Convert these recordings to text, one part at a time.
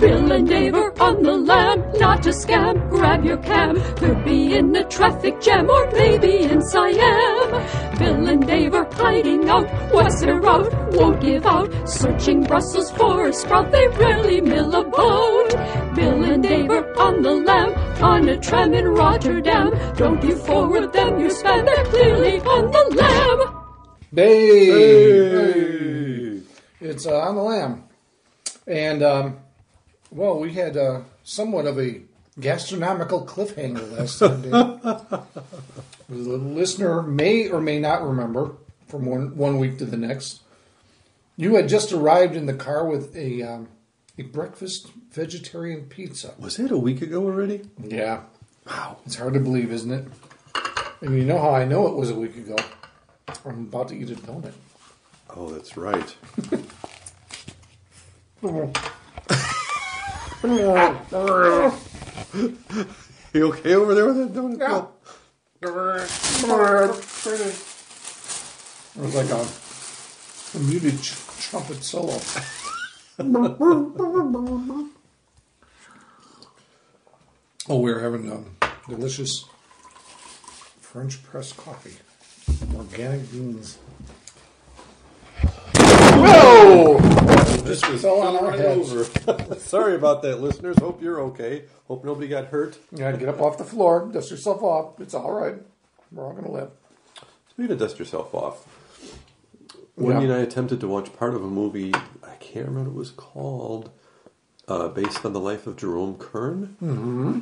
Bill and Dave are on the lam, not a scam. Grab your cam, could be in a traffic jam or maybe in Siam. Bill and Dave are hiding out, what's their route? Won't give out, searching Brussels for a sprout. They rarely mill a boat. Bill and Dave are on the lam, on a tram in Rotterdam. Don't you forward them your spam, they're clearly on the lam. Hey! It's on the lam. And, well, we had somewhat of a gastronomical cliffhanger last time, Dave. The listener may or may not remember from one week to the next. You had just arrived in the car with a breakfast vegetarian pizza. Was that a week ago already? Yeah. Wow. It's hard to believe, isn't it? And you know how I know it was a week ago? I'm about to eat a donut. Oh, that's right. You okay over there with that donut? Yeah. It was like a muted trumpet solo. Oh, we're having delicious French press coffee. Organic beans. Whoa! This was fell on our heads. over. Sorry about that, listeners. Hope you're okay. Hope nobody got hurt. Yeah, get up off the floor. Dust yourself off. It's all right. We're all going to live. Speaking of dust yourself off, Wendy and I attempted to watch part of a movie, I can't remember what it was called, based on the life of Jerome Kern. Mm-hmm.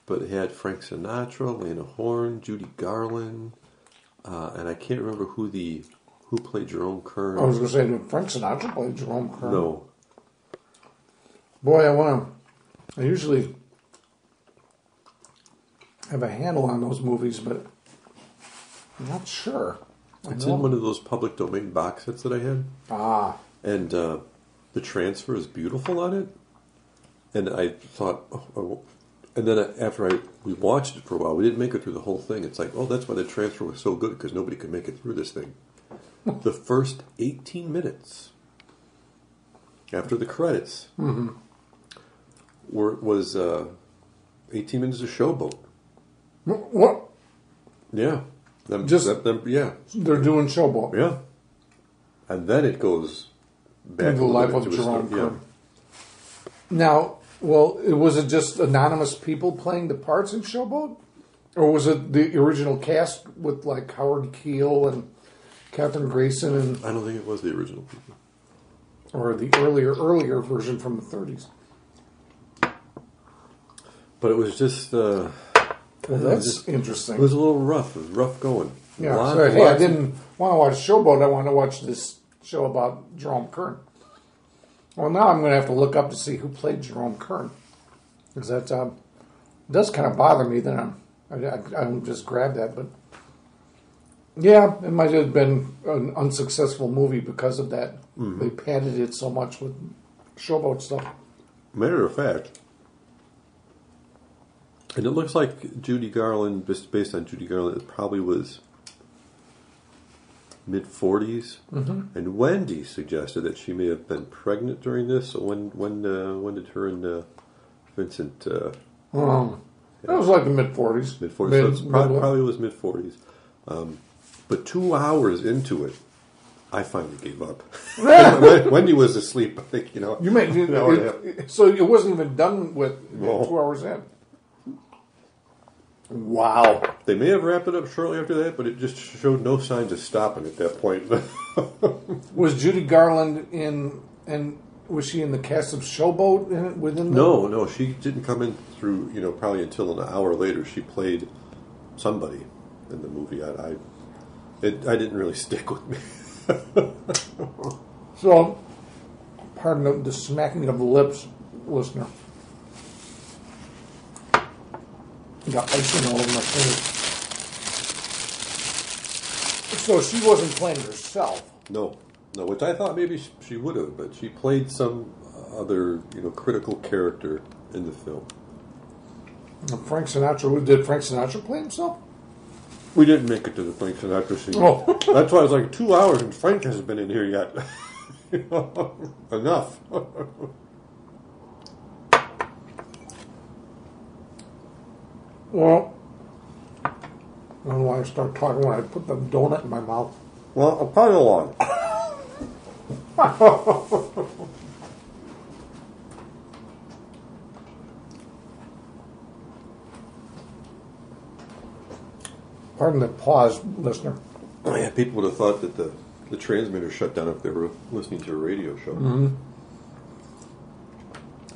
But it had Frank Sinatra, Lena Horne, Judy Garland, and I can't remember who played Jerome Kern. I was going to say, did Frank Sinatra play Jerome Kern? No. Boy, I usually have a handle on those movies, but I'm not sure. It's in one of those public domain box sets that I had. Ah. And the transfer is beautiful on it. And I thought, and then after we watched it for a while, we didn't make it through the whole thing. It's like, oh, that's why the transfer was so good, because nobody could make it through this thing. The first 18 minutes after the credits was 18 minutes of Showboat. What? Yeah. Yeah. They're doing Showboat. Yeah. And then it goes back into the life of Jerome Kern. Now, was it just anonymous people playing the parts in Showboat? Or was it the original cast with like Howard Keel and Katherine Grayson? And I don't think it was the original people. Or the earlier version from the 30s. But it was just... that's interesting. It was a little rough. It was rough going. Yeah, I didn't want to watch Showboat. I wanted to watch this show about Jerome Kern. Well, now I'm going to have to look up to see who played Jerome Kern. Because that does kind of bother me that I don't just grab that. But yeah, it might have been an unsuccessful movie because of that. Mm-hmm. They padded it so much with Showboat stuff. Matter of fact, and it looks like Judy Garland, based on Judy Garland, it probably was mid-40s. Mm-hmm. And Wendy suggested that she may have been pregnant during this. So when did her and Vincent... It was like the mid-40s. Mid-40s. So it probably was mid-40s. But 2 hours into it, I finally gave up. Wendy was asleep, I think, so it wasn't even done with 2 hours in. Wow. They may have wrapped it up shortly after that, but it just showed no signs of stopping at that point. Was Judy Garland was she in the cast of Showboat within the... No, she didn't come in through, probably until an hour later. She played somebody in the movie. I didn't really stick with me. So, pardon the smacking of the lips, listener. Got icing all over my fingers. So she wasn't playing herself. No, which I thought maybe she would have, but she played some other, critical character in the film. Did Frank Sinatra play himself? We didn't make it to the Frank Sinatra scene. Oh. That's why I was like, 2 hours and Frank hasn't been in here yet. Enough. Well, I don't want to start talking when I put the donut in my mouth. Well, I'll pass it along. Pardon the pause, listener. Oh, yeah, people would have thought that the transmitter shut down if they were listening to a radio show. Mm-hmm.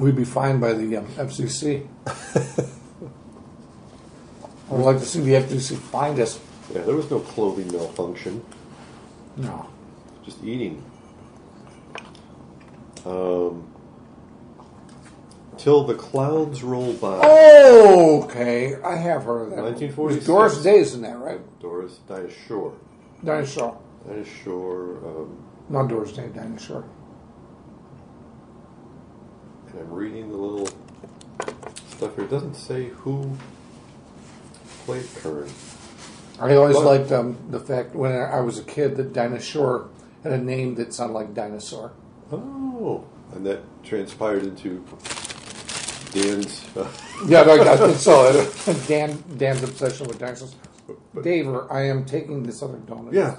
We'd be fined by the FCC. I would like to see the FCC find us. Yeah, there was no clothing malfunction. No. Just eating. Till the Clouds Roll By. Oh, okay. I have heard of that. 1946. Doris Day, isn't that right? Doris Dinah Shore. Dinah Shore. Dinah Shore. Not Doris Day, Dinah Shore. And I'm reading the little stuff here. It doesn't say who played Kern. I always liked the fact when I was a kid that Dinah Shore had a name that sounded like dinosaur. Oh, and that transpired into Dan's. Yeah, I think so. Dan's obsession with dinosaurs. Daver, I am taking this other donut. Yeah.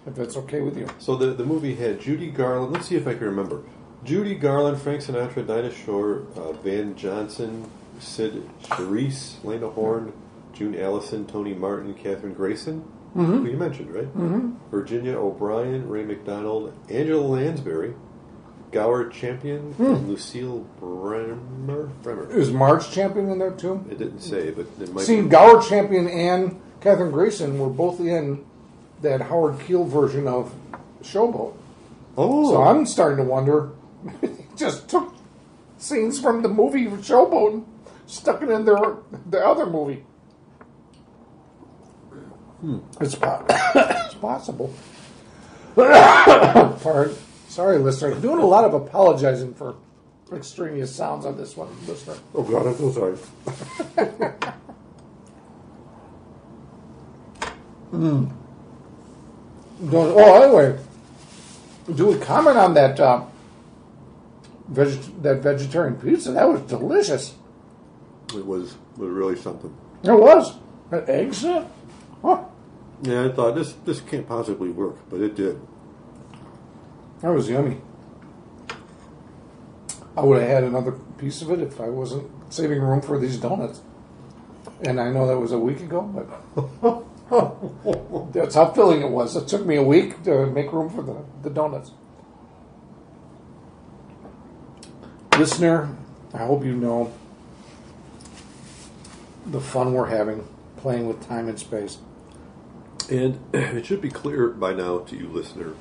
If that's okay with you. So the movie had Judy Garland. Let's see if I can remember. Judy Garland, Frank Sinatra, Dinah Shore, Van Johnson, Sid Charisse, Lena Horne, June Allison, Tony Martin, Katherine Grayson, who you mentioned, right? Mm-hmm. Virginia O'Brien, Ray McDonald, Angela Lansbury, Gower Champion, and Lucille Bremer. Is Marge Champion in there too? It didn't say, but it might See, be. Gower Champion and Katherine Grayson were both in that Howard Keel version of Showboat. Oh. So I'm starting to wonder, just took scenes from the movie Showboat and stuck it in the other movie. It's possible. Pardon. Sorry, listener. I'm doing a lot of apologizing for extraneous sounds on this one, listener. Oh, God, I'm so sorry. Anyway, do we comment on that that vegetarian pizza? That was delicious. It was really something. It was. That eggs in it? Huh. Yeah, I thought this can't possibly work, but it did. That was yummy. I would have had another piece of it if I wasn't saving room for these donuts. And I know that was a week ago, but that's how filling it was. It took me a week to make room for the donuts. Listener, I hope you know the fun we're having playing with time and space. And it should be clear by now to you, listener,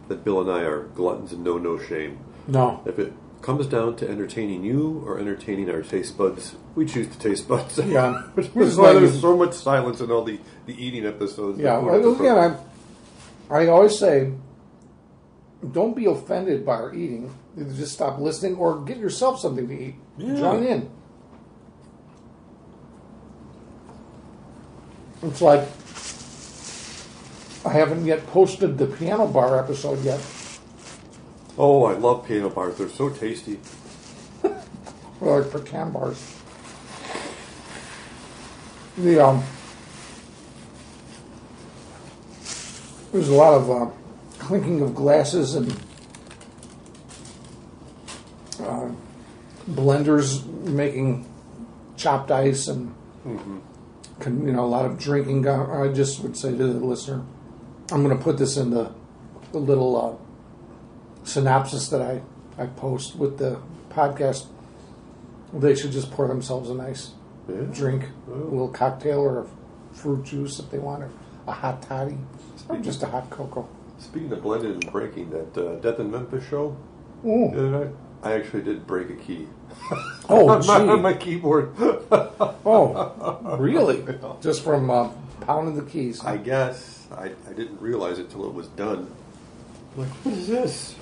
that Bill and I are gluttons and know no shame. No. If it comes down to entertaining you or entertaining our taste buds, we choose the taste buds. Yeah. Which is why there's so much silence in all the eating episodes. Yeah. Again, I always say, don't be offended by our eating. Either just stop listening or get yourself something to eat. Yeah. Join in. It's like I haven't yet posted the piano bar episode yet. Oh, I love piano bars. They're so tasty. Or like pecan bars. There's a lot of clinking of glasses and blenders making chopped ice and a lot of drinking. I just would say to the listener, I'm going to put this in the little synopsis that I post with the podcast. They should just pour themselves a nice drink, a little cocktail or a fruit juice if they want, or a hot toddy, or just a hot cocoa. Speaking of blending and breaking, that Death in Memphis show, Ooh. the other night, I actually did break a key. Oh, gee. on my keyboard. Oh, really? Just from pounding the keys. I guess. I didn't realize it till it was done. I'm like, what is this?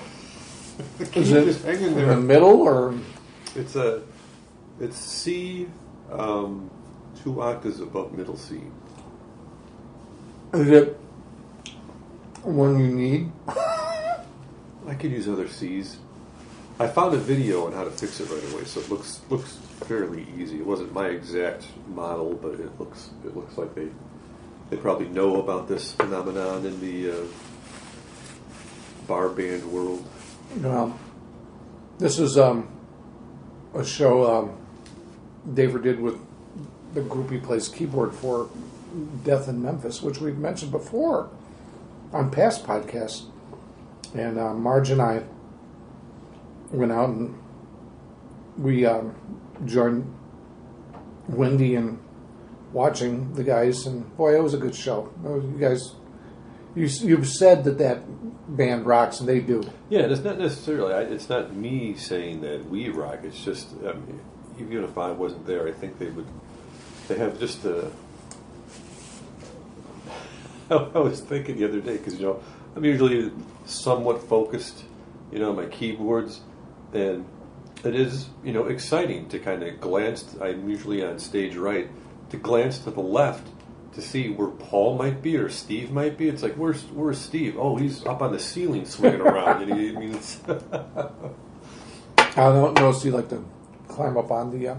The key Is it just hanging in there. the middle, or It's C, 2 octaves above middle C. is it one you need? I could use other C's. I found a video on how to fix it right away, so it looks fairly easy. It wasn't my exact model, but it looks like they probably know about this phenomenon in the bar band world. This is a show Daver did with the group he plays keyboard for, Death in Memphis, which we've mentioned before on past podcasts. And Marge and I went out and we joined Wendy in watching the guys, and boy, it was a good show. You guys, you've said that band rocks, and they do. Yeah, and it's not necessarily. It's not me saying that we rock. It's just even if I wasn't there, I think they would. They have just a. I was thinking the other day because I'm usually somewhat focused, on my keyboards, and it is exciting to kind of glance. I'm usually on stage right, to glance to the left to see where Paul might be or Steve might be. It's like, where's Steve? Oh, he's up on the ceiling swinging around. It's I don't know if you like to climb up on the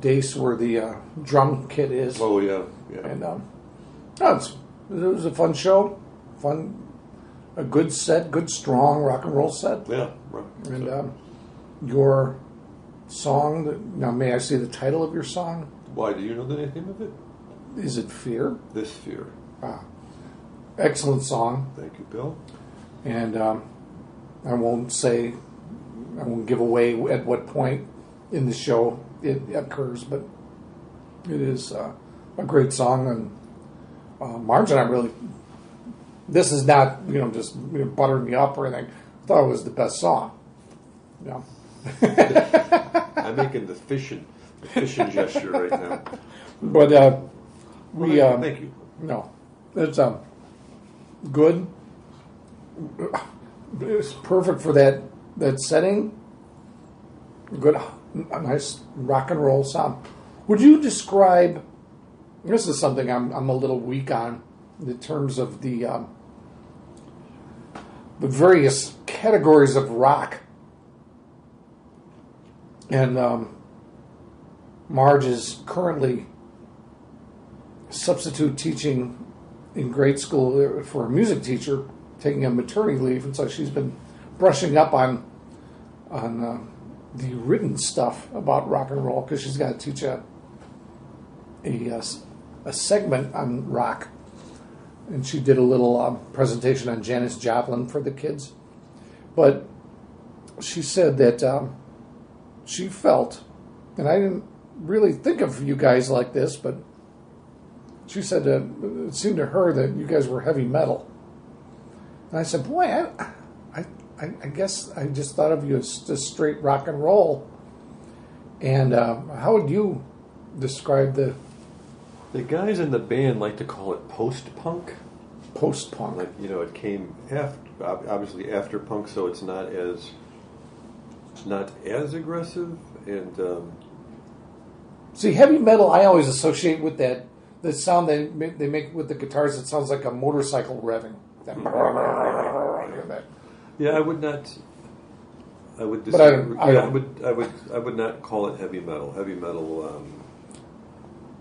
dais where the drum kit is. Oh yeah. And it was a fun show, a good set, good strong rock and roll set. Yeah, right. And your song. Now, may I see the title of your song? Why, do you know the name of it? Is it Fear? This Fear. Excellent song. Thank you, Bill. And I won't give away at what point in the show it occurs, but it is a great song. And Marge and I really, this is not, just buttering me up or anything. I thought it was the best song. Yeah. I'm making the fishing gesture right now. But thank you. No, it's good. It's perfect for that setting. Good, a nice rock and roll sound. Would you describe? This is something I'm a little weak on in terms of the various categories of rock. And Marge is currently substitute teaching in grade school for a music teacher, taking a maternity leave, and so she's been brushing up on the written stuff about rock and roll because she's got to teach a segment on rock, and she did a little presentation on Janis Joplin for the kids. But she said that she felt, and I didn't really think of you guys like this, but she said that it seemed to her that you guys were heavy metal. And I said, boy, I guess I just thought of you as just straight rock and roll. And how would you describe the guys in the band like to call it post-punk? Post-punk. Like, it came obviously after punk, so it's not as aggressive. And see, heavy metal I always associate with the sound they make with the guitars. It sounds like a motorcycle revving. Yeah, I would not. I would disagree. But I would not call it heavy metal. Heavy metal,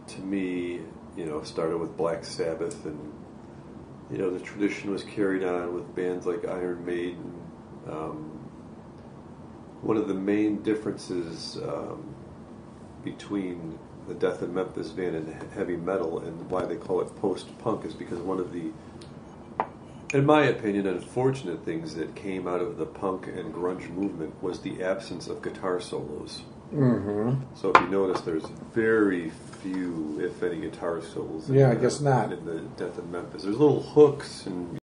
to me, started with Black Sabbath, and the tradition was carried on with bands like Iron Maiden. One of the main differences between the Death in Memphis band and heavy metal, and why they call it post-punk, is because one of the, in my opinion, unfortunate things that came out of the punk and grunge movement was the absence of guitar solos. Mm-hmm. So if you notice, there's very few, if any, guitar solos. I guess not. In the Death in Memphis, there's little hooks and